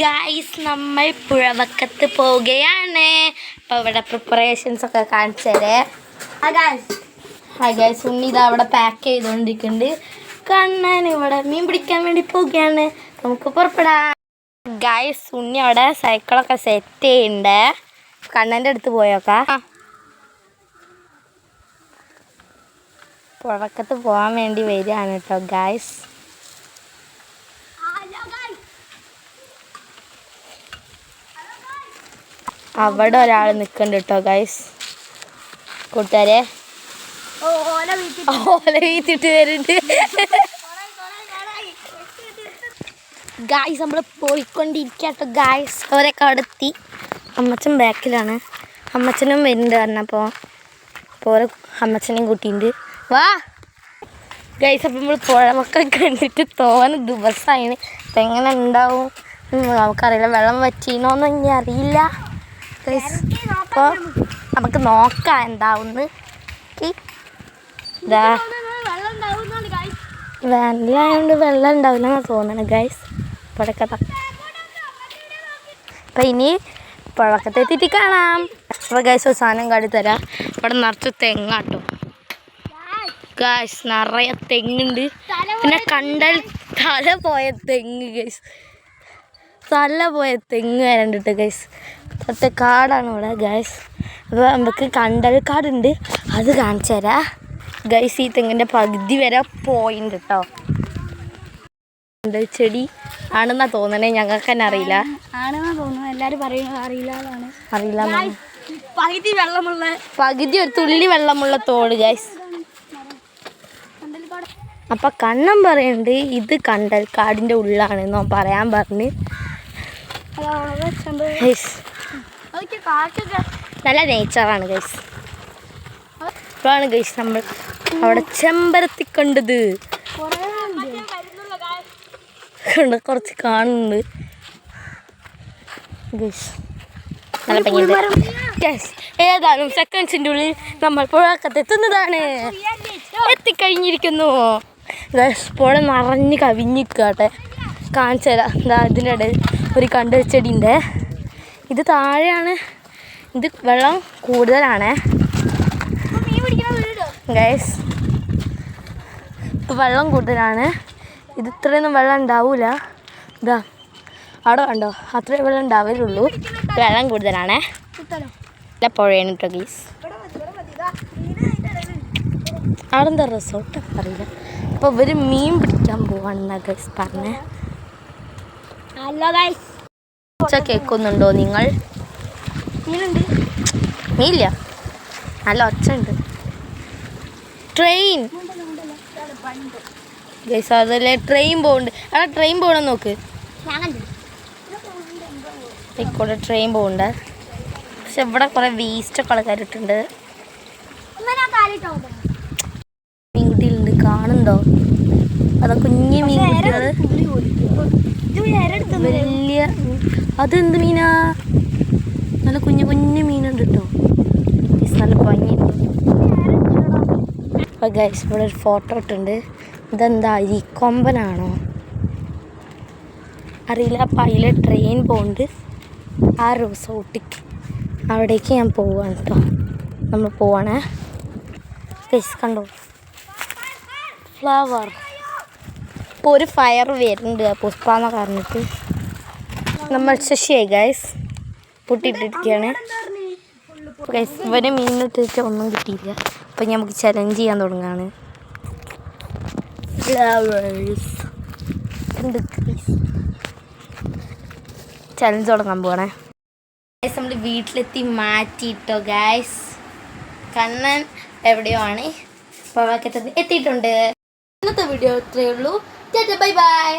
Guys നമ്മൾ പുഴവക്കത്ത് പോവുകയാണ്. അപ്പോൾ ഇവിടെ പ്രിപ്പറേഷൻസ് ഒക്കെ കാണിച്ചു തരേ. ഹായ് ഗൈസ്, ഉണ്ണി ഇതാ അവിടെ പാക്ക് ചെയ്തുകൊണ്ടിരിക്കുന്നുണ്ട്. കണ്ണൻ ഇവിടെ മീൻ പിടിക്കാൻ വേണ്ടി പോവുകയാണ്. നമുക്ക് പുറപ്പെടാം. ഗൈസ്, ഉണ്ണി അവിടെ സൈക്കിളൊക്കെ സെറ്റ് ചെയ്യുന്നുണ്ട്. കണ്ണൻ്റെ അടുത്ത് പോയോക്കാം. പുഴവക്കത്ത് പോകാൻ വേണ്ടി വരികയാണ് കേട്ടോ ഗൈസ്. അവിടെ ഒരാൾ നിൽക്കുന്നുണ്ട് കേട്ടോ ഗൈസ്. കൂട്ടുകാരെ ഓല വീട്ടിട്ട് വരുന്നുണ്ട് ഗൈസ്. നമ്മൾ പോയിക്കൊണ്ടിരിക്കട്ടോ ഗൈസ്. അവരൊക്കെ അവിടെ എത്തി. അമ്മച്ചൻ ബാക്കിലാണ്. അമ്മച്ചനും വരുന്നുണ്ട് പറഞ്ഞപ്പോൾ ഓരോ അമ്മച്ചനെയും കൂട്ടിയിട്ടുണ്ട്. വാ ഗൈസ്. അപ്പം നമ്മൾ പുഴമൊക്കെ കണ്ടിട്ട് തോന്നുന്ന ദിവസമാണ്. അപ്പം എങ്ങനെ ഉണ്ടാവും നമുക്കറിയില്ല. വെള്ളം വറ്റീനോന്നും ഇനി അറിയില്ല ഗൈസ്. അപ്പോൾ നമുക്ക് നോക്കാം എന്താവുന്ന്. ഇതാ വേനലായതുകൊണ്ട് വെള്ളം ഉണ്ടാവില്ല എന്നാണ് തോന്നുന്നത് ഗൈസ്. പുഴക്കഥ അപ്പം ഇനി പുഴക്കത്ത് എത്തിയിട്ട് കാണാം. അപ്പോൾ ഗൈസ് ഒരു സാധനം കാട്ടി തരാം. ഇവിടെ നിറച്ച് തെങ്ങാട്ടോ ഗൈസ്. നിറയെ തെങ്ങുണ്ട്. പിന്നെ കണ്ടാൽ തല പോയ തെങ്ങ് ഗൈസ്. തല പോയ തെങ്ങ് വരണ്ടിട്ട് ഗൈസ്. ഒറ്റ കാടാണ് ഇവിടെ ഗൈസ്. അപ്പോൾ നമുക്ക് കണ്ടൽ കാടുണ്ട്, അത് കാണിച്ചു തരാം ഗൈസ്. ഈ തെങ്ങിൻ്റെ പകുതി വരെ പോയിട്ടുണ്ട് കേട്ടോ. കണ്ടൽ ചെടി ആണെന്നാ തോന്നണേ, ഞങ്ങൾക്ക് തന്നെ അറിയില്ല. ആണെന്നാ തോന്നുന്നു. എല്ലാവരും പറയുന്നത് അറിയില്ല. പകുതി ഒരു തുള്ളി വെള്ളമുള്ള തോട് ഗൈസ്. അപ്പം കണ്ണൻ പറയുന്നുണ്ട് ഇത് കണ്ടൽ കാടിൻ്റെ ഉള്ളിലാണെന്നോ പറയാൻ പറഞ്ഞ്. നല്ല നേച്ചറാണ് ഗൈസ്. ഇപ്പോഴാണ് ഗൈസ് നമ്മൾ അവിടെ ചെമ്പരത്തി കണ്ടത്. കുറച്ച് കാണുന്നുണ്ട് ഗൈസ്. നല്ല ഭംഗിയുണ്ട് ഗൈസ്. ഏതാനും സെക്കൻഡ്സിൻ്റെ ഉള്ളിൽ നമ്മൾ പുഴക്കത്ത് എത്തുന്നതാണ്. എത്തിക്കഴിഞ്ഞിരിക്കുന്നു ഗൈസ്. പുഴ നിറഞ്ഞ് കവിഞ്ഞിക്കാട്ടെ. കാണിച്ചു തരാം. എന്താ ഇതിൻ്റെ ഇടയിൽ ഒരു കണ്ടൽ ചെടിയുണ്ട്. ഇത് താഴെയാണ്. ഇത് വെള്ളം കൂടുതലാണ് ഗൈസ്. ഇപ്പം വെള്ളം കൂടുതലാണ്. ഇത് ഇത്രയൊന്നും വെള്ളം ഉണ്ടാവില്ല. ഇതാ അവിടെ കണ്ടോ, അത്രയും വെള്ളം ഉണ്ടാവുള്ളൂ. വെള്ളം കൂടുതലാണ്. നല്ല പുഴയാണ് കേട്ടോ ഗൈസ്. അവിടെ എന്താ റിസോർട്ടൊക്കെ അറിയില്ല. അപ്പോൾ ഇവർ മീൻ പിടിക്കാൻ പോവാണെന്നാണ് ഗൈസ് പറഞ്ഞേ. ഒച്ച കേൾക്കുന്നുണ്ടോ നിങ്ങൾ? മീനില്ല, നല്ല ഒച്ച ഉണ്ട്. ട്രെയിൻ ഗൈസ്, അതല്ലേ ട്രെയിൻ പോകുന്നുണ്ട്. അവിടെ ട്രെയിൻ പോകണം നോക്ക്. ഇക്കോടെ ട്രെയിൻ പോകുന്നുണ്ട്. പക്ഷെ ഇവിടെ കുറേ വേസ്റ്റൊക്കെ ആൾക്കാരിട്ടുണ്ട്. മീൻകുട്ടികളുണ്ട്, കാണുന്നുണ്ടോ? അതാ കുഞ്ഞു മീൻകുട്ടികൾ. വലിയ അതെന്ത് മീനാ? നല്ല കുഞ്ഞു കുഞ്ഞു മീനുണ്ട് കേട്ടോ. നല്ല ഭംഗിയുണ്ട്. അപ്പോൾ ഗൈസ് ഇവിടെ ഒരു ഫോട്ടോ ഇട്ടുണ്ട്. ഇതെന്താ അരിക്കൊമ്പനാണോ അറിയില്ല. അപ്പം അതിലെ ട്രെയിൻ പോകുന്നുണ്ട് ആ റിസോർട്ടിക്ക്. അവിടേക്ക് ഞാൻ പോവാണ് കേട്ടോ. നമ്മൾ പോവാണേ ഗൈസ്. കണ്ടോ ഫ്ലവർ. ഇപ്പോൾ ഒരു ഫയർ വരുന്നുണ്ട് പുഷ്പാന്ന് പറഞ്ഞിട്ട്. നമ്മൾ ശശിയായി ഗൈസ് പൊട്ടിയിട്ടിരിക്കുകയാണ് ഗൈസ്. ഇവരെ മീനിട്ടിട്ട് ഒന്നും കിട്ടിയില്ല. അപ്പം നമുക്ക് ചലഞ്ച് ചെയ്യാൻ തുടങ്ങുകയാണ്. ഫ്ലവേഴ്സ് ചലഞ്ച് തുടങ്ങാൻ പോകണേ ഗൈസ്. നമ്മൾ വീട്ടിലെത്തി മാറ്റിയിട്ടോ ഗൈസ്. കണ്ണൻ എവിടെയോ ആണ്. അപ്പോൾ എത്തിയിട്ടുണ്ട്. ഇന്നത്തെ വീഡിയോ ഇത്രയേ ഉള്ളൂ. Bye bye.